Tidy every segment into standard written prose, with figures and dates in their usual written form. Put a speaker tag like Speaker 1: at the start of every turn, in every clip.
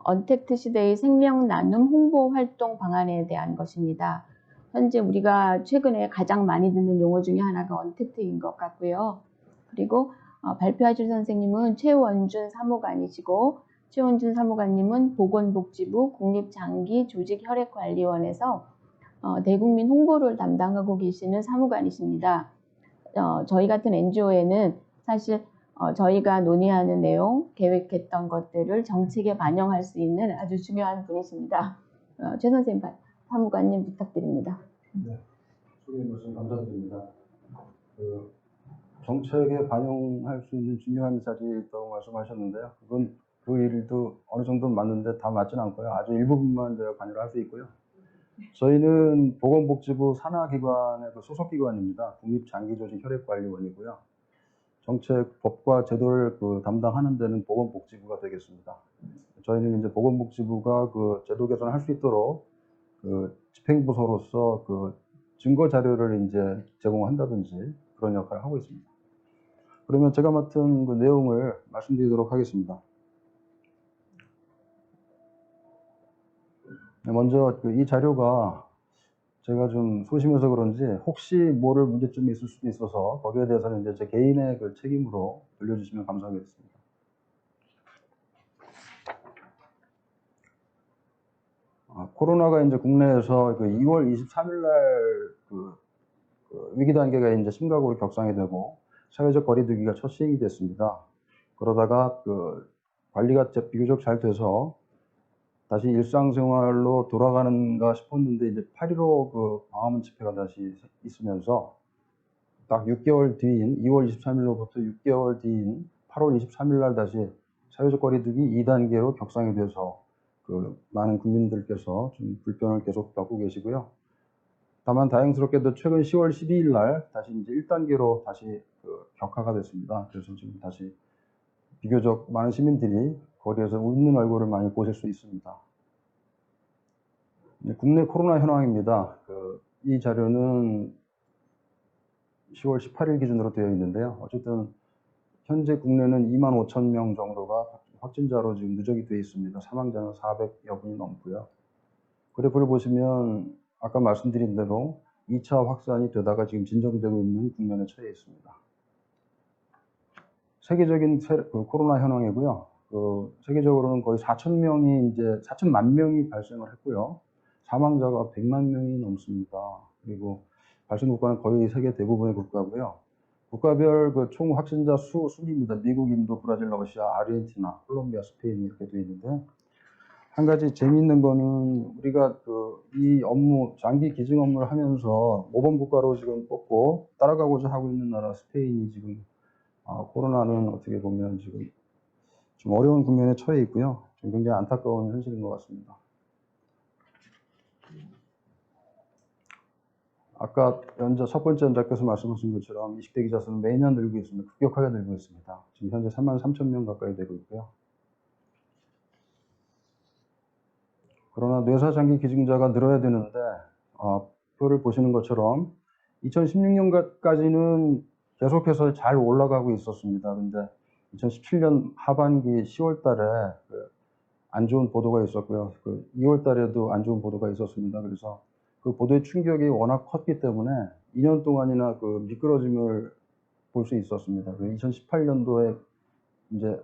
Speaker 1: 언택트 시대의 생명 나눔 홍보 활동 방안에 대한 것입니다. 현재 우리가 최근에 가장 많이 듣는 용어 중에 하나가 언택트인 것 같고요. 그리고 발표하실 선생님은 최원준 사무관이시고, 최원준 사무관님은 보건복지부 국립장기조직혈액관리원에서 대국민 홍보를 담당하고 계시는 사무관이십니다. 저희 같은 NGO에는 사실 저희가 논의하는 내용, 계획했던 것들을 정책에 반영할 수 있는 아주 중요한 분이십니다. 최 선생님, 사무관님 부탁드립니다.
Speaker 2: 네, 소개 말씀 감사드립니다. 정책에 반영할 수 있는 중요한 자리에 있다고 말씀하셨는데요. 그 일도 어느 정도는 맞는데 다 맞지는 않고요. 아주 일부분만 제가 관여를 할 수 있고요. 저희는 보건복지부 산하기관의 소속기관입니다. 국립장기조직혈액관리원이고요. 정책, 법과 제도를 담당하는 데는 보건복지부가 되겠습니다. 저희는 이제 보건복지부가 제도 개선을 할 수 있도록 집행부서로서 증거 자료를 이제 제공한다든지 그런 역할을 하고 있습니다. 그러면 제가 맡은 내용을 말씀드리도록 하겠습니다. 먼저 이 자료가 제가 좀 소심해서 그런지 혹시 모를 문제점이 있을 수도 있어서 거기에 대해서는 이제 제 개인의 책임으로 돌려주시면 감사하겠습니다. 코로나가 이제 국내에서 2월 23일 날 위기 단계가 이제 심각으로 격상이 되고 사회적 거리두기가 첫 시행이 됐습니다. 그러다가 관리가 비교적 잘 돼서 다시 일상생활로 돌아가는가 싶었는데 이제 8.15 광화문 집회가 다시 있으면서 딱 6개월 뒤인 2월 23일로부터 6개월 뒤인 8월 23일 날 다시 사회적 거리두기 2단계로 격상이 돼서 많은 국민들께서 좀 불편을 계속 겪고 계시고요. 다만 다행스럽게도 최근 10월 12일 날 다시 이제 1단계로 다시 격화가 됐습니다. 그래서 지금 다시 비교적 많은 시민들이 거리에서 웃는 얼굴을 많이 보실 수 있습니다. 국내 코로나 현황입니다. 이 자료는 10월 18일 기준으로 되어 있는데요. 어쨌든 현재 국내는 25,000명 정도가 확진자로 지금 누적이 되어 있습니다. 사망자는 400여 분이 넘고요. 그래프를 보시면 아까 말씀드린 대로 2차 확산이 되다가 지금 진정되고 있는 국면에 처해 있습니다. 세계적인 코로나 현황이고요. 세계적으로는 거의 4,000명이 이제 4천만 명이 발생을 했고요. 사망자가 100만 명이 넘습니다. 그리고 발생 국가는 거의 세계 대부분의 국가고요. 국가별 총 확진자 순입니다. 미국, 인도, 브라질, 러시아, 아르헨티나, 콜롬비아, 스페인 이렇게 되어 있는데 한 가지 재미있는 거는 우리가 이 업무, 장기 기증 업무를 하면서 모범 국가로 지금 뽑고 따라가고자 하고 있는 나라 스페인이 지금 코로나는 어떻게 보면 지금 좀 어려운 국면에 처해 있고요. 좀 굉장히 안타까운 현실인 것 같습니다. 아까 첫 번째 연자께서 말씀하신 것처럼 이식대 기자 수는 매년 늘고 있습니다. 급격하게 늘고 있습니다. 지금 현재 33,000명 가까이 되고 있고요. 그러나 뇌사 장기 기증자가 늘어야 되는데 표를 보시는 것처럼 2016년까지는 계속해서 잘 올라가고 있었습니다. 근데 2017년 하반기 10월 달에 안 좋은 보도가 있었고요. 2월 달에도 안 좋은 보도가 있었습니다. 그래서 그 보도의 충격이 워낙 컸기 때문에 2년 동안이나 미끄러짐을 볼 수 있었습니다. 2018년도에 이제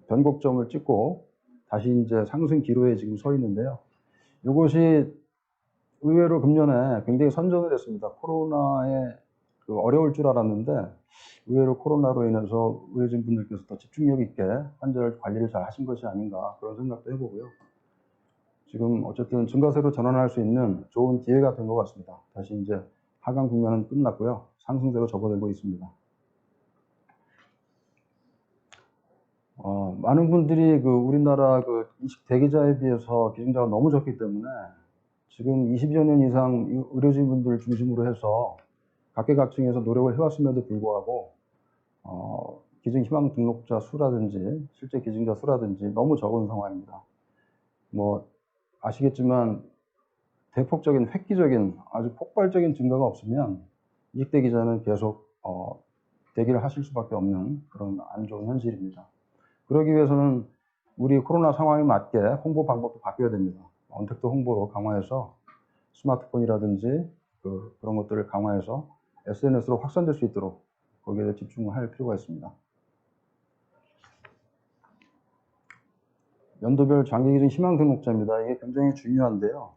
Speaker 2: 변곡점을 찍고 다시 이제 상승 기로에 지금 서 있는데요. 이것이 의외로 금년에 굉장히 선전을 했습니다. 코로나에 어려울 줄 알았는데 의외로 코로나로 인해서 의료진 분들께서 더 집중력 있게 환자를 관리를 잘 하신 것이 아닌가 그런 생각도 해보고요. 지금 어쨌든 증가세로 전환할 수 있는 좋은 기회가 된 것 같습니다. 다시 이제 하강 국면은 끝났고요. 상승세로 접어들고 있습니다. 많은 분들이 우리나라 이식 대기자에 비해서 기증자가 너무 적기 때문에 지금 20여 년 이상 의료진 분들 중심으로 해서 각계각층에서 노력을 해왔음에도 불구하고 기증 희망 등록자 수라든지 실제 기증자 수라든지 너무 적은 상황입니다. 뭐 아시겠지만 대폭적인 획기적인 아주 폭발적인 증가가 없으면 이식 대기자는 계속 대기를 하실 수밖에 없는 그런 안 좋은 현실입니다. 그러기 위해서는 우리 코로나 상황에 맞게 홍보 방법도 바뀌어야 됩니다. 언택트 홍보로 강화해서 스마트폰이라든지 그런 것들을 강화해서 SNS로 확산될 수 있도록 거기에 집중할 필요가 있습니다. 연도별 장기기증 희망 등록자입니다. 이게 굉장히 중요한데요.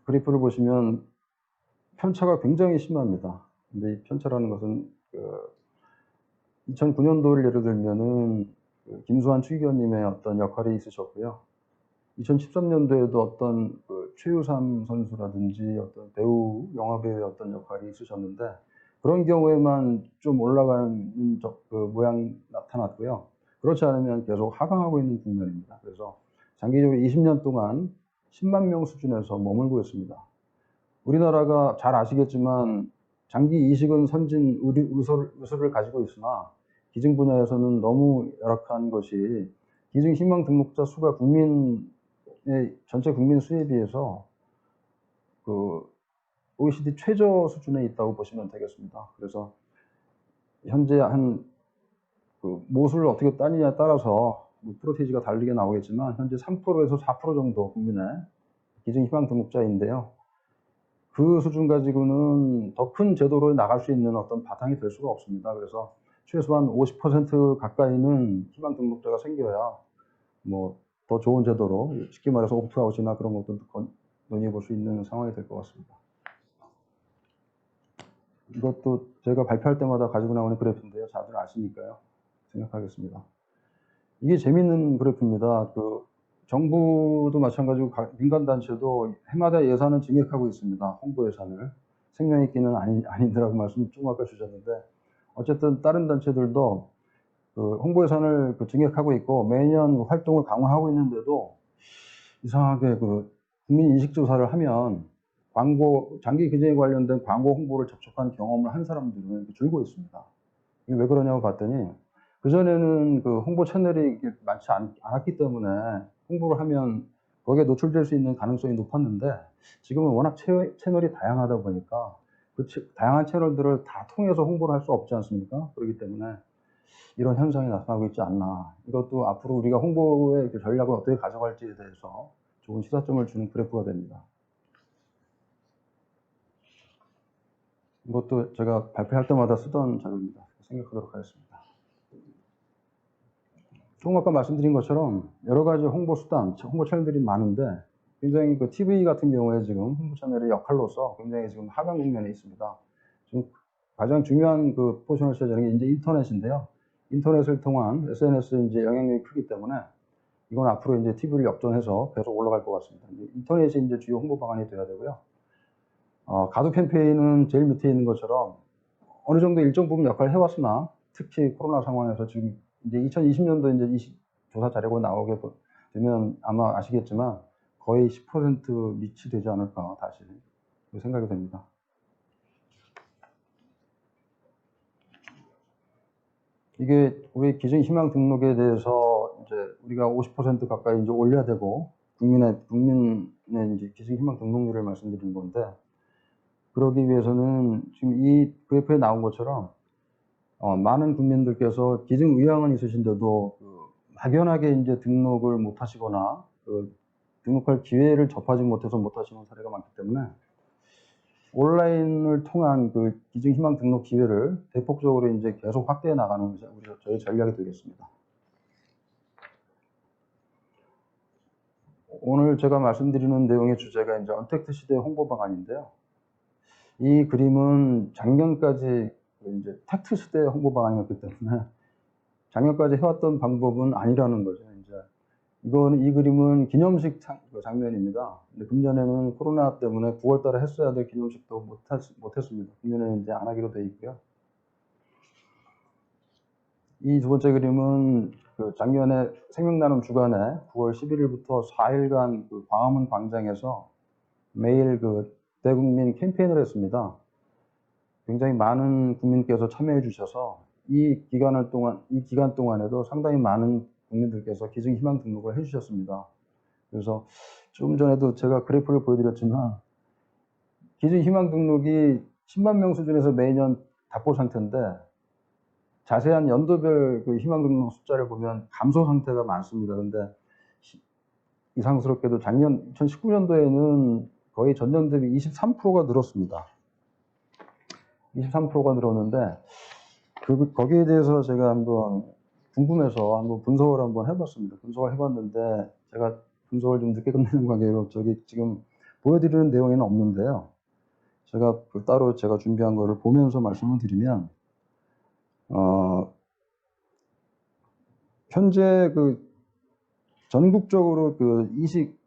Speaker 2: 그래프를 보시면 편차가 굉장히 심합니다. 근데 이 편차라는 것은 2009년도를 예를 들면은 김수환 추기경님의 어떤 역할이 있으셨고요. 2013년도에도 어떤 최유삼 선수라든지 어떤 배우, 영화배우의 어떤 역할이 있으셨는데 그런 경우에만 좀 올라가는 모양이 나타났고요. 그렇지 않으면 계속 하강하고 있는 국면입니다. 그래서 장기적으로 20년 동안 10만 명 수준에서 머물고 있습니다. 우리나라가 잘 아시겠지만 장기 이식은 선진 의소를 가지고 있으나 기증 분야에서는 너무 열악한 것이 기증 희망 등록자 수가 전체 국민 수에 비해서 OECD 최저 수준에 있다고 보시면 되겠습니다. 그래서 현재 못을 어떻게 따느냐에 따라서 프로테이지가 다르게 나오겠지만 현재 3%에서 4% 정도 국민의 기증 희망 등록자인데요. 그 수준 가지고는 더 큰 제도로 나갈 수 있는 어떤 바탕이 될 수가 없습니다. 그래서 최소한 50% 가까이는 희망 등록자가 생겨야 더 좋은 제도로 쉽게 말해서 옵트아웃이나 그런 것도 논의해 볼 수 있는 상황이 될 것 같습니다. 이것도 제가 발표할 때마다 가지고 나오는 그래프인데요. 다들 아시니까요. 생각하겠습니다. 이게 재밌는 그래프입니다. 정부도 마찬가지고 민간단체도 해마다 예산을 증액하고 있습니다. 홍보 예산을. 생명있기는 아니더라고 말씀 좀 아까 주셨는데 어쨌든 다른 단체들도 홍보 예산을 증액하고 있고 매년 활동을 강화하고 있는데도 이상하게 국민 인식조사를 하면 장기 기증에 관련된 광고 홍보를 접촉한 경험을 한 사람들은 줄고 있습니다. 이게 왜 그러냐고 봤더니 그전에는 홍보 채널이 많지 않았기 때문에 홍보를 하면 거기에 노출될 수 있는 가능성이 높았는데 지금은 워낙 채널이 다양하다 보니까 다양한 채널들을 다 통해서 홍보를 할 수 없지 않습니까? 그렇기 때문에 이런 현상이 나타나고 있지 않나. 이것도 앞으로 우리가 홍보의 전략을 어떻게 가져갈지에 대해서 좋은 시사점을 주는 그래프가 됩니다. 이것도 제가 발표할 때마다 쓰던 자료입니다. 생각하도록 하겠습니다. 조금 아까 말씀드린 것처럼 여러 가지 홍보 수단, 홍보 채널들이 많은데 굉장히 TV 같은 경우에 지금 홍보 채널의 역할로서 굉장히 지금 하강 국면에 있습니다. 지금 가장 중요한 포션을 차지하는 게 이제 인터넷인데요. 인터넷을 통한 SNS의 이제 영향력이 크기 때문에 이건 앞으로 이제 TV를 역전해서 계속 올라갈 것 같습니다. 인터넷이 이제 주요 홍보 방안이 돼야 되고요. 가두 캠페인은 제일 밑에 있는 것처럼 어느 정도 일정 부분 역할을 해왔으나 특히 코로나 상황에서 지금 이제 2020년도 이제 조사 자료가 나오게 되면 아마 아시겠지만 거의 10% 밑이 되지 않을까 다시 생각이 됩니다. 이게 우리 기증 희망 등록에 대해서 이제 우리가 50% 가까이 이제 올려야 되고 국민의 이제 기증 희망 등록률을 말씀드린 건데 그러기 위해서는 지금 이 그래프에 나온 것처럼 많은 국민들께서 기증 의향은 있으신데도 막연하게 이제 등록을 못 하시거나 등록할 기회를 접하지 못해서 못 하시는 사례가 많기 때문에 온라인을 통한 기증 희망 등록 기회를 대폭적으로 이제 계속 확대해 나가는 것이 저희 전략이 되겠습니다. 오늘 제가 말씀드리는 내용의 주제가 이제 언택트 시대 홍보 방안인데요. 이 그림은 작년까지 이제 택트 시대 홍보 방안이었기 때문에 작년까지 해왔던 방법은 아니라는 거죠. 이제 이 그림은 기념식 장면입니다. 근데 금년에는 코로나 때문에 9월달에 했어야 될 기념식도 못했습니다. 금년에는 이제 안 하기로 되어 있고요. 이 두 번째 그림은 작년에 생명나눔 주간에 9월 11일부터 4일간 광화문 광장에서 매일 대국민 캠페인을 했습니다. 굉장히 많은 국민께서 참여해 주셔서 이 기간 동안에도 상당히 많은 국민들께서 기증 희망 등록을 해 주셨습니다. 그래서 좀 전에도 제가 그래프를 보여드렸지만 기증 희망 등록이 10만 명 수준에서 매년 답보 상태인데 자세한 연도별 그 희망 등록 숫자를 보면 감소 상태가 많습니다. 근데 이상스럽게도 작년 2019년도에는 거의 전년 대비 23%가 늘었습니다. 23%가 늘었는데 거기에 대해서 제가 한번 궁금해서 한번 분석을 한번 해봤습니다. 분석을 해봤는데 제가 분석을 좀 늦게 끝내는 관계로 저기 지금 보여드리는 내용에는 없는데요. 제가 따로 제가 준비한 거를 보면서 말씀을 드리면 현재 전국적으로 이식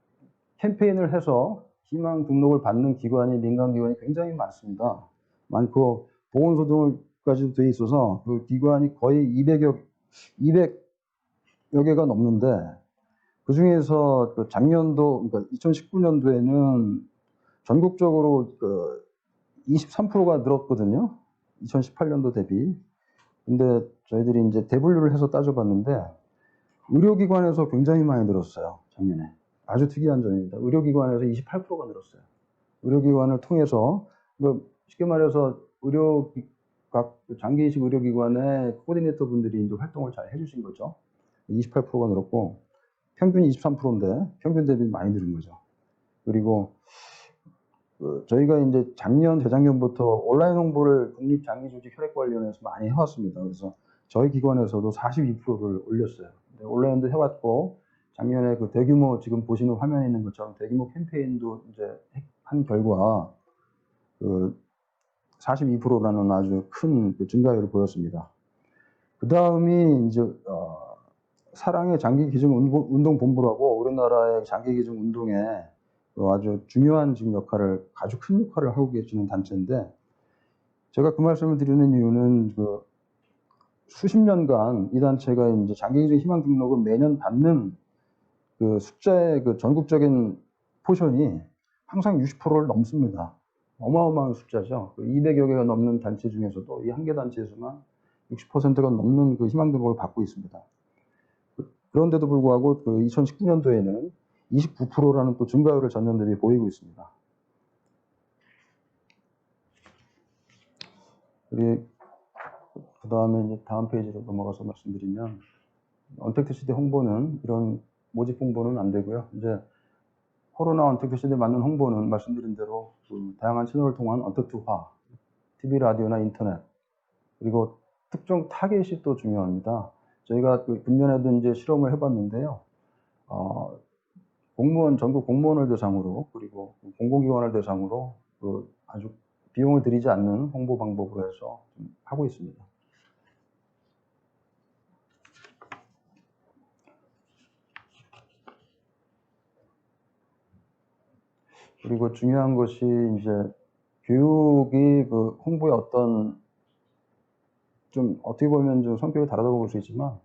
Speaker 2: 캠페인을 해서 희망 등록을 받는 기관이 민간 기관이 굉장히 많습니다. 많고 보건소등까지도 돼 있어서 그 기관이 거의 200여 개가 넘는데 그 중에서 작년도 그러니까 2019년도에는 전국적으로 23%가 늘었거든요. 2018년도 대비. 근데 저희들이 이제 대분류를 해서 따져봤는데 의료기관에서 굉장히 많이 늘었어요. 작년에. 아주 특이한 점입니다. 의료기관에서 28%가 늘었어요. 의료기관을 통해서 쉽게 말해서 각 장기이식 의료기관의 코디네이터 분들이 이제 활동을 잘 해주신 거죠. 28%가 늘었고 평균이 23%인데 평균 대비 많이 늘은 거죠. 그리고 저희가 이제 작년, 재작년부터 온라인 홍보를 국립장기조직혈액관리원회에서 많이 해왔습니다. 그래서 저희 기관에서도 42%를 올렸어요. 온라인도 해왔고, 작년에 대규모, 지금 보시는 화면에 있는 것처럼 대규모 캠페인도 이제 한 결과, 42%라는 아주 큰 증가율을 보였습니다. 그 다음이 이제, 사랑의 장기기증운동본부라고 우리나라의 장기기증 운동에 아주 중요한 지금 아주 큰 역할을 하고 계시는 단체인데, 제가 그 말씀을 드리는 이유는 수십 년간 이 단체가 이제 장기기증 희망 등록을 매년 받는 숫자의 전국적인 포션이 항상 60%를 넘습니다. 어마어마한 숫자죠. 200여 개가 넘는 단체 중에서도 이 한 개 단체에서만 60%가 넘는 희망 등록을 받고 있습니다. 그런데도 불구하고 2019년도에는 29%라는 또 증가율을 전년 대비 보이고 있습니다. 그리고 그 다음에 이제 다음 페이지로 넘어가서 말씀드리면 언택트 시대 홍보는 이런 모집 홍보는 안 되고요. 이제 코로나 언택트 시대에 맞는 홍보는 말씀드린 대로 다양한 채널을 통한 언택트화, TV, 라디오나 인터넷, 그리고 특정 타겟이 또 중요합니다. 저희가 금년에도 이제 실험을 해봤는데요. 전국 공무원을 대상으로, 그리고 공공기관을 대상으로 아주 비용을 들이지 않는 홍보 방법으로 해서 하고 있습니다. 그리고 중요한 것이 이제 교육이 홍보의 어떤 좀 어떻게 보면 좀 성격이 다르다고 볼 수 있지만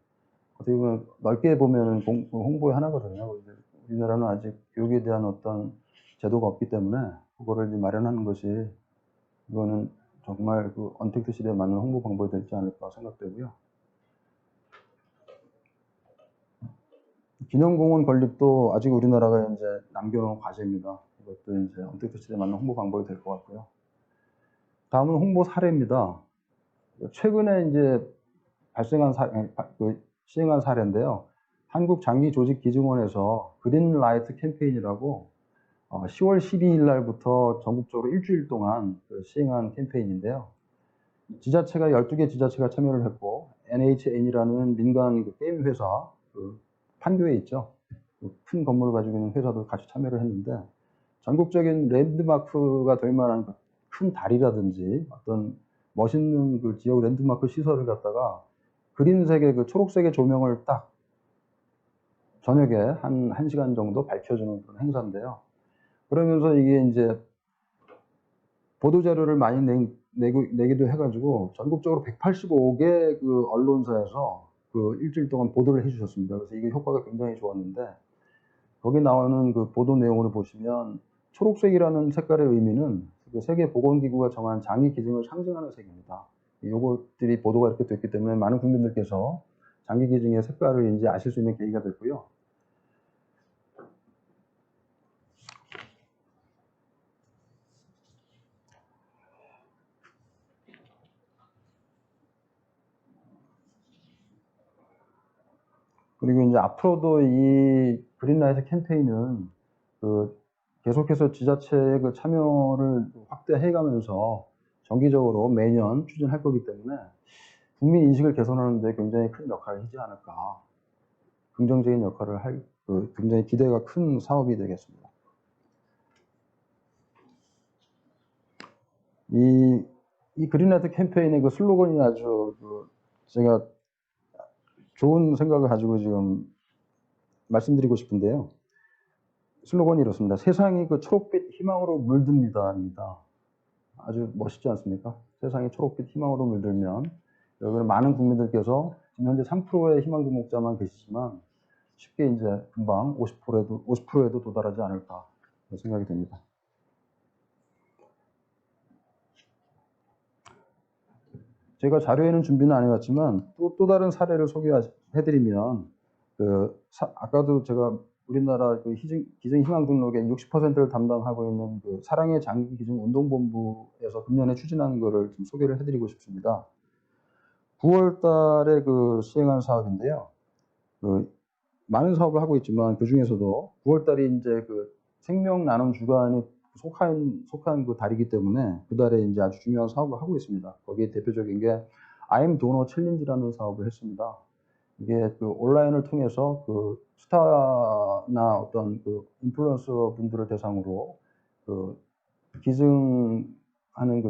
Speaker 2: 어떻게 보면 넓게 보면 홍보의 하나거든요. 우리나라는 아직 교육에 대한 어떤 제도가 없기 때문에 그거를 이제 마련하는 것이 이거는 정말 언택트 시대에 맞는 홍보 방법이 되지 않을까 생각되고요. 기념공원 건립도 아직 우리나라가 이제 남겨놓은 과제입니다. 이것도 이제 언택트 시대에 맞는 홍보 방법이 될 것 같고요. 다음은 홍보 사례입니다. 최근에 이제 시행한 사례인데요. 한국장기조직기증원에서 그린라이트 캠페인이라고 10월 12일 날부터 전국적으로 일주일 동안 시행한 캠페인인데요. 지자체가 12개 지자체가 참여를 했고 NHN이라는 민간 게임 회사 판교에 있죠. 큰 건물을 가지고 있는 회사도 같이 참여를 했는데 전국적인 랜드마크가 될 만한 큰 다리라든지 어떤 멋있는 지역 랜드마크 시설을 갖다가 그린색의 초록색의 조명을 딱 저녁에 한 1시간 정도 밝혀주는 그런 행사인데요. 그러면서 이게 이제 보도자료를 많이 내기도 해가지고 전국적으로 185개 언론사에서 일주일 동안 보도를 해주셨습니다. 그래서 이게 효과가 굉장히 좋았는데 거기 나오는 보도 내용을 보시면 초록색이라는 색깔의 의미는 세계보건기구가 정한 장기 기증을 상징하는 색입니다. 요것들이 보도가 이렇게 됐기 때문에 많은 국민들께서 장기 기증의 색깔을 이제 아실 수 있는 계기가 됐고요. 그리고 이제 앞으로도 이 그린라이트 캠페인은 계속해서 지자체의 참여를 확대해가면서 정기적으로 매년 추진할 거기 때문에 국민 인식을 개선하는 데 굉장히 큰 역할을 하지 않을까. 긍정적인 역할을 할, 굉장히 기대가 큰 사업이 되겠습니다. 이 그린라이트 캠페인의 슬로건이 아주 제가 좋은 생각을 가지고 지금 말씀드리고 싶은데요. 슬로건이 이렇습니다. 세상이 초록빛 희망으로 물듭니다입니다. 아주 멋있지 않습니까? 세상이 초록빛 희망으로 물들면 여기는 많은 국민들께서 지금 현재 3%의 희망 등록자만 계시지만 쉽게 이제 금방 50%에도 도달하지 않을까 생각이 됩니다. 제가 자료에는 준비는 안 해왔지만 또 다른 사례를 소개해드리면 아까도 제가 우리나라 기증 희망 등록의 60%를 담당하고 있는 사랑의 장기 기증 운동본부에서 금년에 추진한 거를 좀 소개를 해드리고 싶습니다. 9월달에 시행한 사업인데요. 많은 사업을 하고 있지만 그 중에서도 9월달이 이제 생명 나눔 주간이 속한 달이기 때문에 그 달에 이제 아주 중요한 사업을 하고 있습니다. 거기에 대표적인 게 I'm Donor Challenge라는 사업을 했습니다. 이게 온라인을 통해서 스타나 어떤 인플루언서 분들을 대상으로 기증하는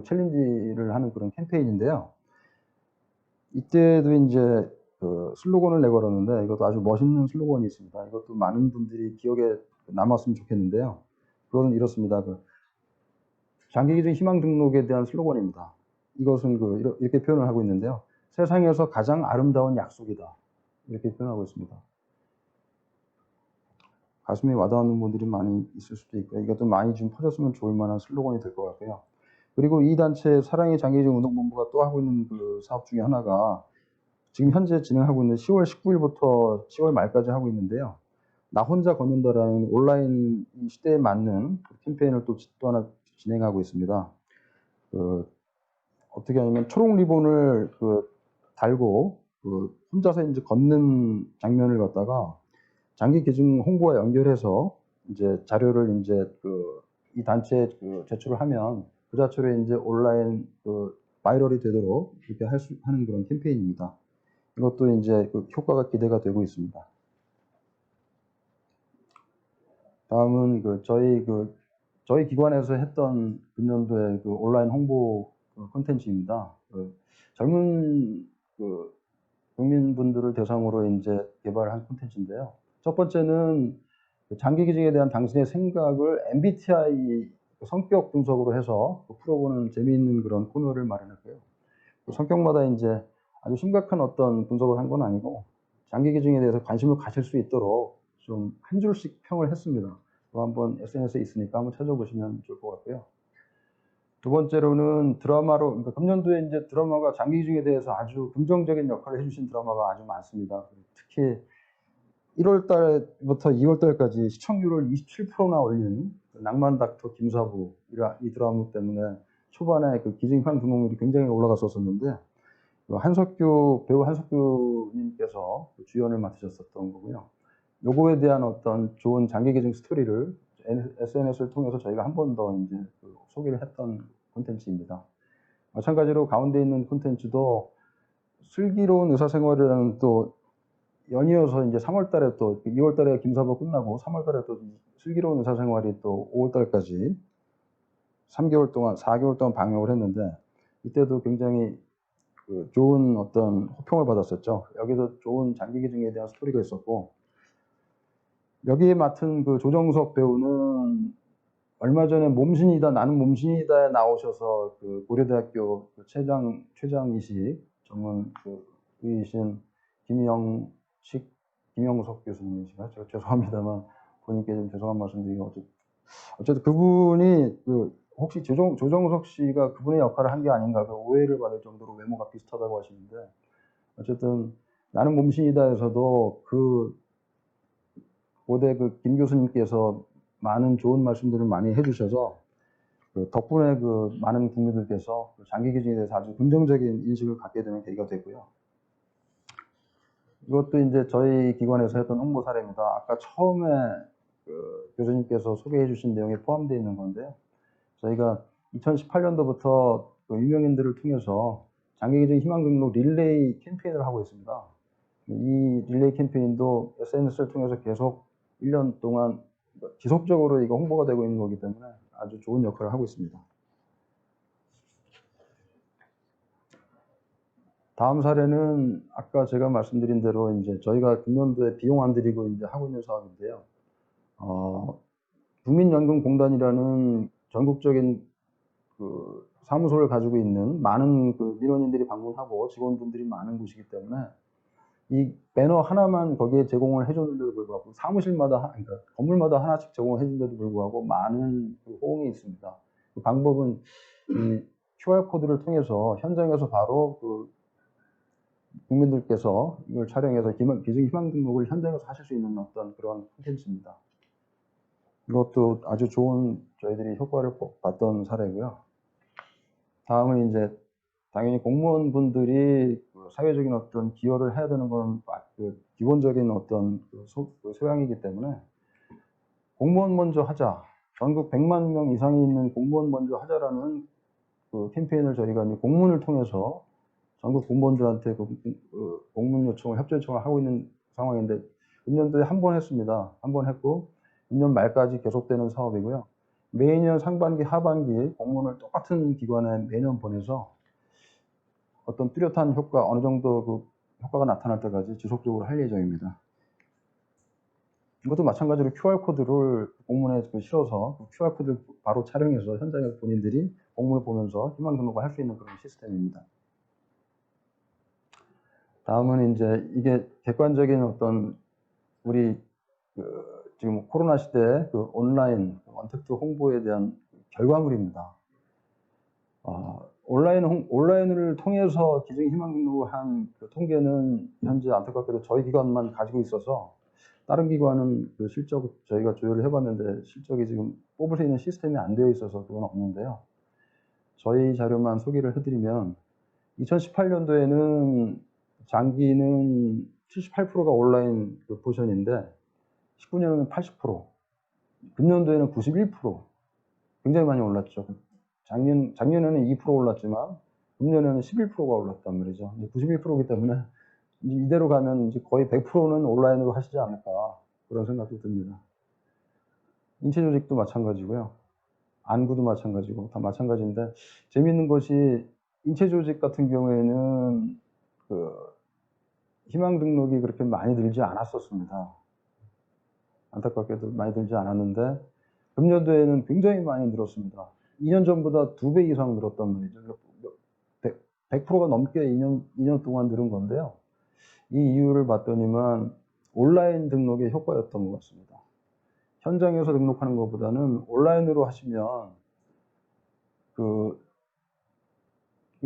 Speaker 2: 챌린지를 하는 그런 캠페인인데요. 이때도 이제 슬로건을 내걸었는데 이것도 아주 멋있는 슬로건이 있습니다. 이것도 많은 분들이 기억에 남았으면 좋겠는데요. 그거는 이렇습니다. 장기기증 희망 등록에 대한 슬로건입니다. 이것은 이렇게 표현을 하고 있는데요. 세상에서 가장 아름다운 약속이다. 이렇게 표현하고 있습니다. 가슴에 와닿는 분들이 많이 있을 수도 있고요. 이것도 많이 좀 퍼졌으면 좋을 만한 슬로건이 될 것 같고요. 그리고 이 단체 사랑의 장기기증 운동본부가 또 하고 있는 사업 중에 하나가 지금 현재 진행하고 있는 10월 19일부터 10월 말까지 하고 있는데요. 나 혼자 걷는다라는 온라인 시대에 맞는 캠페인을 또 하나 진행하고 있습니다. 어떻게 하냐면 초록 리본을 달고 혼자서 이제 걷는 장면을 갖다가 장기 기증 홍보와 연결해서 이제 자료를 이제 이 단체에 제출을 하면 그 자체로 이제 온라인 바이럴이 되도록 이렇게 하는 그런 캠페인입니다. 이것도 이제 효과가 기대가 되고 있습니다. 다음은 저희 기관에서 했던 금년도의 온라인 홍보 콘텐츠입니다. 젊은 국민분들을 대상으로 이제 개발한 콘텐츠인데요. 첫 번째는 장기 기증에 대한 당신의 생각을 MBTI 성격 분석으로 해서 풀어보는 재미있는 그런 코너를 마련했고요. 성격마다 이제 아주 심각한 어떤 분석을 한 건 아니고 장기 기증에 대해서 관심을 가질 수 있도록 좀 한 줄씩 평을 했습니다. 또 한번 SNS에 있으니까 한번 찾아보시면 좋을 것 같고요. 두 번째로는 그러니까 금년도에 이제 드라마가 장기 기증에 대해서 아주 긍정적인 역할을 해주신 드라마가 아주 많습니다. 특히 1월 달부터 2월 달까지 시청률을 27%나 올린 낭만 닥터 김사부 이 드라마 때문에 초반에 기증 희망 등록률이 굉장히 올라갔었는데 배우 한석규님께서 주연을 맡으셨었던 거고요. 요거에 대한 어떤 좋은 장기 기증 스토리를 SNS를 통해서 저희가 한 번 더 이제 소개를 했던 콘텐츠입니다. 마찬가지로 가운데 있는 콘텐츠도 슬기로운 의사생활이라는 또 연이어서 이제 3월 달에 또 2월 달에 김사부 끝나고 3월 달에 또 슬기로운 의사생활이 또 5월 달까지 4개월 동안 방영을 했는데 이때도 굉장히 좋은 어떤 호평을 받았었죠. 여기서 좋은 장기 기증에 대한 스토리가 있었고 여기에 맡은 조정석 배우는 얼마 전에 나는 몸신이다에 나오셔서 고려대학교 최장이식 전문 의이신 김영석 교수님이신가요? 죄송합니다만 본인께 좀 죄송한 말씀드리고 어쨌든 그분이 혹시 조정석 씨가 그분의 역할을 한 게 아닌가 오해를 받을 정도로 외모가 비슷하다고 하시는데 어쨌든 나는 몸신이다에서도 고대 김 교수님께서 많은 좋은 말씀들을 많이 해주셔서 덕분에 많은 국민들께서 장기 기증에 대해서 아주 긍정적인 인식을 갖게 되는 계기가 되고요. 이것도 이제 저희 기관에서 했던 홍보 사례입니다. 아까 처음에 교수님께서 소개해 주신 내용에 포함되어 있는 건데요. 저희가 2018년도부터 유명인들을 통해서 장기기증 희망 등록 릴레이 캠페인을 하고 있습니다. 이 릴레이 캠페인도 SNS를 통해서 계속 1년 동안 지속적으로 이거 홍보가 되고 있는 거기 때문에 아주 좋은 역할을 하고 있습니다. 다음 사례는 아까 제가 말씀드린 대로 이제 저희가 금년도에 비용 안 들이고 이제 하고 있는 사업인데요. 국민연금공단이라는 전국적인 사무소를 가지고 있는 많은 민원인들이 방문하고 직원분들이 많은 곳이기 때문에 이 배너 하나만 거기에 제공을 해줬는데도 불구하고 사무실마다, 그러니까 건물마다 하나씩 제공을 해준데도 불구하고 많은 호응이 있습니다. 그 방법은 이 QR코드를 통해서 현장에서 바로 국민들께서 이걸 촬영해서 기증 희망 등록을 현장에서 하실 수 있는 어떤 그런 콘텐츠입니다. 이것도 아주 좋은 저희들이 효과를 봤던 사례고요. 다음은 이제 당연히 공무원분들이 사회적인 어떤 기여를 해야 되는 건 기본적인 어떤 소양이기 때문에 공무원 먼저 하자, 전국 100만 명 이상이 있는 공무원 먼저 하자라는 캠페인을 저희가 이제 공문을 통해서 전국 공무원들한테 공문 요청을, 협조 요청을 하고 있는 상황인데 금년도에 한 번 했습니다. 한 번 했고 2년 말까지 계속되는 사업이고요. 매년 상반기, 하반기 공문을 똑같은 기관에 매년 보내서 어떤 뚜렷한 효과, 어느 정도 효과가 나타날 때까지 지속적으로 할 예정입니다. 이것도 마찬가지로 QR코드를 공문에 실어서 QR코드를 바로 촬영해서 현장에서 본인들이 공문을 보면서 희망 등록을 할 수 있는 그런 시스템입니다. 다음은 이제 이게 객관적인 어떤 우리 지금 코로나 시대 온라인 원택트 홍보에 대한 결과물입니다. 온라인을 통해서 기증 희망 등록을 한 통계는 현재 안타깝게도 저희 기관만 가지고 있어서 다른 기관은 실적 저희가 조율을 해봤는데 실적이 지금 뽑을 수 있는 시스템이 안 되어 있어서 그건 없는데요. 저희 자료만 소개를 해드리면 2018년도에는 장기는 78%가 온라인 포션인데 19년에는 80%, 금년도에는 91%, 굉장히 많이 올랐죠. 작년에는 2% 올랐지만 금년에는 11%가 올랐단 말이죠. 91%이기 때문에 이대로 가면 이제 거의 100%는 온라인으로 하시지 않을까 그런 생각도 듭니다. 인체 조직도 마찬가지고요. 안구도 마찬가지고 다 마찬가지인데 재미있는 것이 인체 조직 같은 경우에는 희망 등록이 그렇게 많이 들지 않았었습니다. 안타깝게도 많이 들지 않았는데 금년도에는 굉장히 많이 늘었습니다. 2년 전보다 2배 이상 늘었단 말이죠. 100%가 넘게 2년 동안 늘은 건데요. 이 이유를 봤더니만 온라인 등록의 효과였던 것 같습니다. 현장에서 등록하는 것보다는 온라인으로 하시면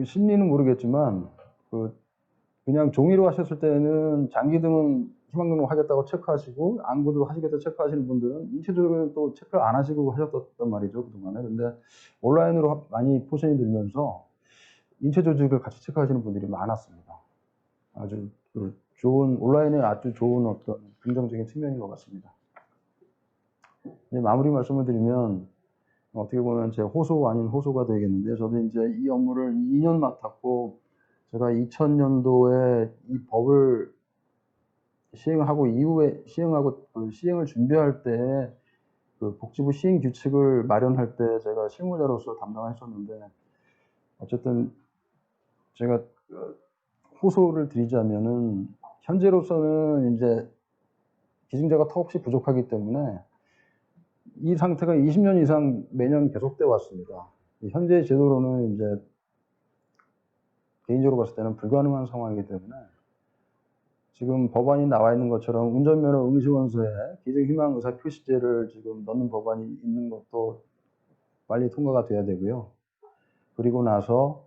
Speaker 2: 심리는 모르겠지만 그냥 종이로 하셨을 때는 장기등은 희망 등록 하겠다고 체크하시고 안구도 하시겠다고 체크하시는 분들은 인체조직은 또 체크를 안 하시고 하셨단 말이죠, 그동안에. 근데 온라인으로 많이 포션이 늘면서 인체조직을 같이 체크하시는 분들이 많았습니다. 아주 좋은, 온라인에 아주 좋은 어떤 긍정적인 측면인 것 같습니다. 이제 마무리 말씀을 드리면 어떻게 보면 제 호소 아닌 호소가 되겠는데, 저도 이제 이 업무를 2년 맡았고, 제가 2000년도에 이 법을 시행하고 이후에 시행을 준비할 때 복지부 시행 규칙을 마련할 때 제가 실무자로서 담당했었는데, 어쨌든 제가 호소를 드리자면은 현재로서는 이제 기증자가 턱없이 부족하기 때문에 이 상태가 20년 이상 매년 계속돼 왔습니다. 현재 제도로는 이제 개인적으로 봤을 때는 불가능한 상황이기 때문에 지금 법안이 나와 있는 것처럼 운전면허 응시원서에 기증희망 의사 표시제를 지금 넣는 법안이 있는 것도 빨리 통과가 돼야 되고요. 그리고 나서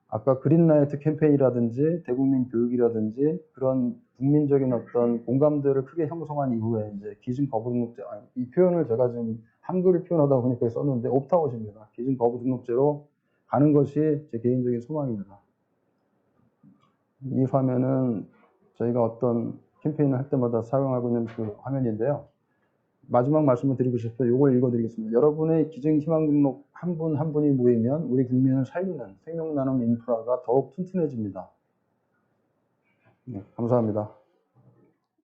Speaker 2: 아까 그린라이트 캠페인이라든지 대국민 교육이라든지 그런 국민적인 어떤 공감대를 크게 형성한 이후에 이제 기증 거부 등록제, 이 표현을 제가 지금 한글을 표현하다 보니까 썼는데 옵트아웃입니다. 기증 거부 등록제로 가는 것이 제 개인적인 소망입니다. 이 화면은 저희가 어떤 캠페인을 할 때마다 사용하고 있는 그 화면인데요. 마지막 말씀을 드리고 싶어요. 이걸 읽어드리겠습니다. 여러분의 기증희망 등록 한 분 한 분이 모이면 우리 국민을 살리는 생명나눔 인프라가 더욱 튼튼해집니다. 네, 감사합니다.